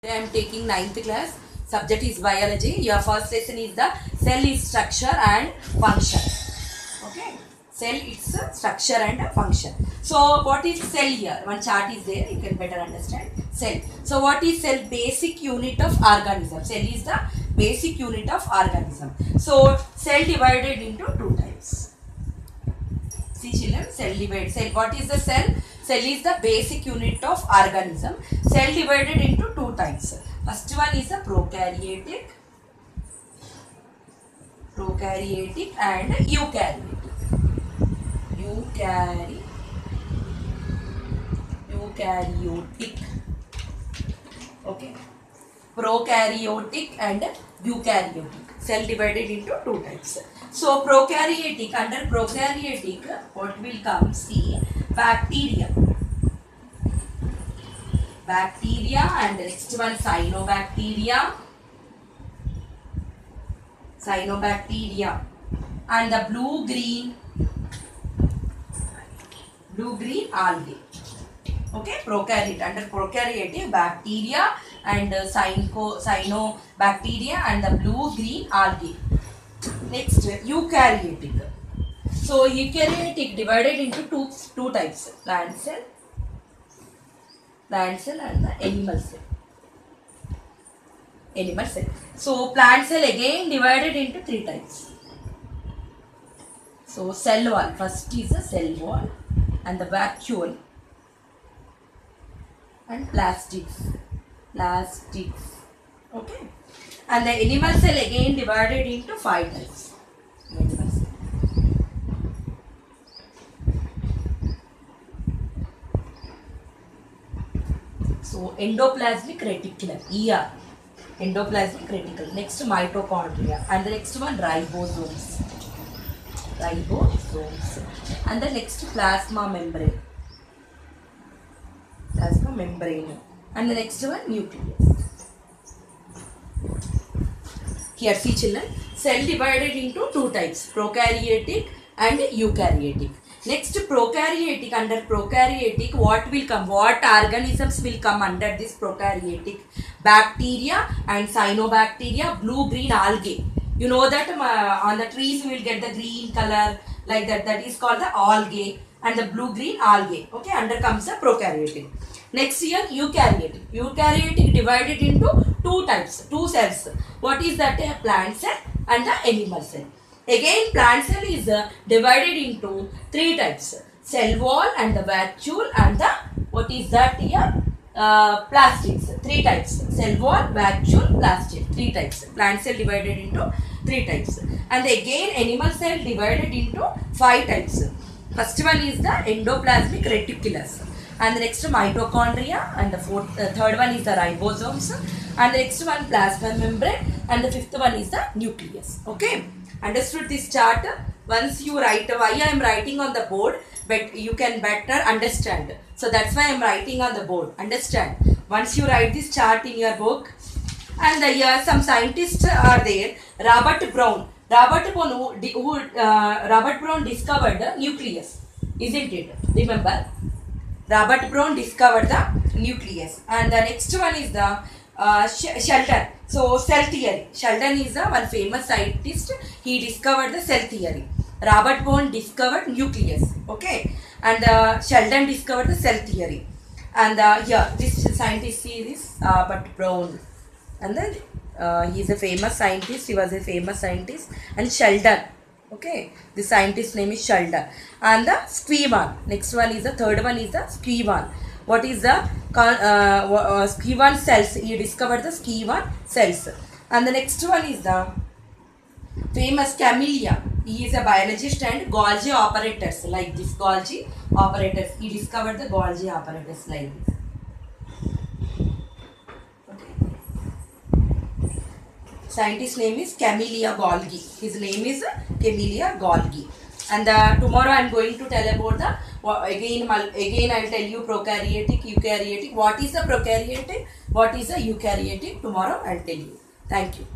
I am taking 9th class. Subject is biology. Your first lesson is the cell is structure and function. Okay. Cell its structure and function. So what is cell here? One chart is there. You can better understand cell. So what is cell? Basic unit of organism. Cell is the basic unit of organism. So cell divided into two types. See children, cell divided. Cell. What is the cell? Cell is the basic unit of organism. Cell divided into two types. First one is the prokaryotic and eukaryotic. Eukaryotic. Okay. Prokaryotic and eukaryotic. Cell divided into two types. So prokaryotic, under prokaryotic, what will come? See, bacteria and the next one cyanobacteria and the blue green algae. Okay, prokaryote, under prokaryote, bacteria and cyanobacteria and the blue green algae. Next, eukaryotic. So eukaryotic divided into two types, plant cell and the animal cell. So plant cell again divided into three types. So cell wall, first is the cell wall and the vacuole and plastics. Okay. And the animal cell again divided into five types. So endoplasmic reticulum, ER, endoplasmic reticulum. Next mitochondria, and the next one ribosomes, and the next plasma membrane, and the next one nucleus. Here see children, cell divided into two types, prokaryotic and eukaryotic. Next, prokaryotic, under prokaryotic, what will come? What organisms will come under this prokaryotic? Bacteria and cyanobacteria, blue-green algae. You know that on the trees we will get the green color like that. That is called the algae and the blue-green algae. Okay, under comes the prokaryotic. Next here, eukaryotic. Eukaryotic divided into two types, two cells. What is that? A plant cell and the animal cell. Again, plant cell is divided into three types, cell wall and the vacuole and the, what is that here? Plastics, three types, cell wall, vacuole, plastic, three types. Plant cell divided into three types. And again, animal cell divided into five types. First one is the endoplasmic reticulus. And the next mitochondria, and the third one is the ribosomes, and the next one plasma membrane, and the fifth one is the nucleus. Okay, understood this chart? Once you write, why I am writing on the board, but you can better understand. So that's why I am writing on the board. Understand? Once you write this chart in your book, and here some scientists are there. Robert Brown discovered the nucleus, isn't it? Remember? Robert Brown discovered the nucleus, and the next one is the Sheldon. So cell theory. Sheldon is the one famous scientist. He discovered the cell theory. Robert Brown discovered nucleus. Okay, and Sheldon discovered the cell theory. And here this scientist is Robert Brown, and then he is a famous scientist. He was a famous scientist, and Sheldon. Okay, the scientist name is Sheldon. And the Schwann. Next one is the third one is the Schwann. What is the Schwann cells? He discovered the Schwann cells. And the next one is the famous Camellia. He is a biologist and Golgi operators like this. Golgi operators. He discovered the Golgi operators like this. Scientist name is Camellia Golgi. His name is Camellia Golgi. And tomorrow I am going to tell about the again I will tell you prokaryotic, eukaryotic. What is the prokaryotic? What is the eukaryotic? Tomorrow I will tell you. Thank you.